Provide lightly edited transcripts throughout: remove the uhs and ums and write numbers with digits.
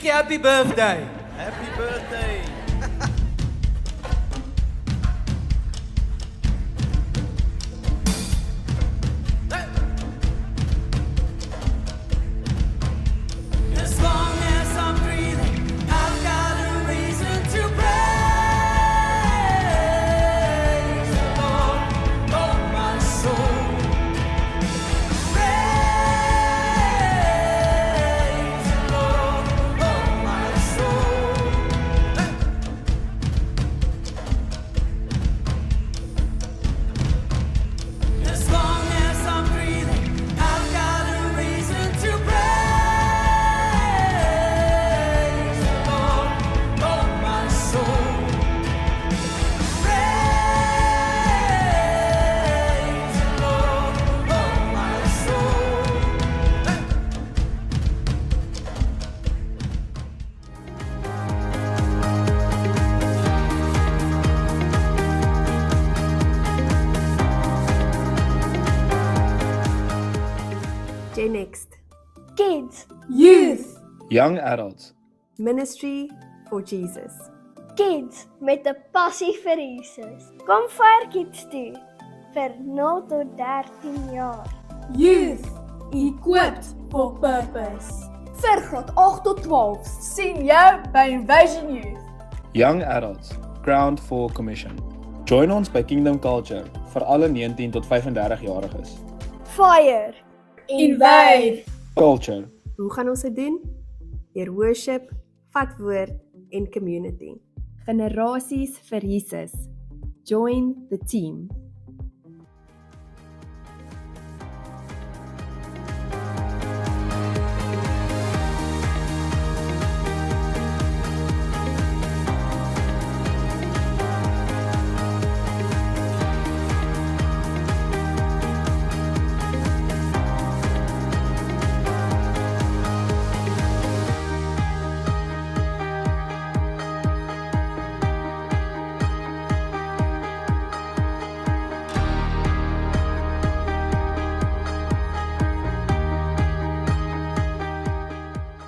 Cheeky, happy birthday. Happy birthday. As long as I'm breathing, I've got a reason to praise the Lord, oh my soul. Praise the Lord, oh my soul. As long as I'm breathing, I've got a reason to praise the Lord, oh my soul. Praise the Lord, oh my soul. J-Next, Kids, Youth, Young adults, Ministry for Jesus. kids met 'n passie vir Jesus. Kom vir kids toe vir 0 tot 13 jaar. youth, equipped for purpose. Vir graad 8 tot 12 sien jou by Invasion Youth. young adults, ground for commission. Join ons by Kingdom Culture vir alle 19 tot 35 jariges. Fire, Invade, Culture, Hoe gaan ons dit doen? Deur worship, vat woord en community. Generasies vir Jesus. Join the team.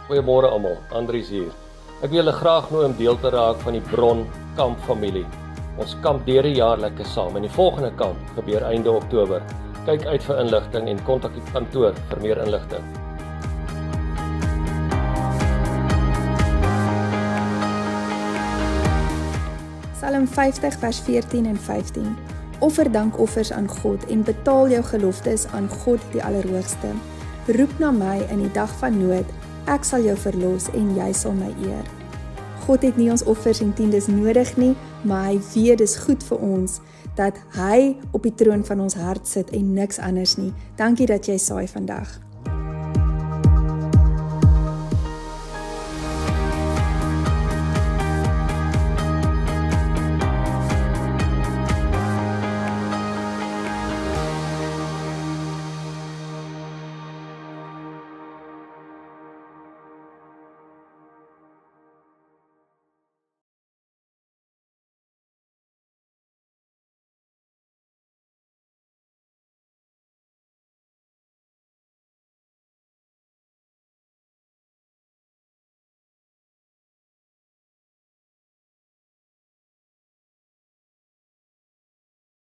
Goeiemôre almal, Andries hier. Ek wil julle graag nooi om deel te raak van die Bron Kamp familie. Ons kamp deur die jaar lekker saam en die volgende kamp gebeur einde Oktober. Kyk uit vir inligting en kontak die kantoor vir meer inligting. Psalm 50 vers 14 en 15. Offer dankoffers aan God en betaal jou geloftes aan God die Allerhoogste. Roep na my in die dag van nood, ek sal jou verlos en jy sal my eer. God het nie ons offers en tiendes nodig nie, maar hy weet dis goed vir ons, dat hy op die troon van ons hart sit en niks anders nie. Dankie dat jy saai vandag.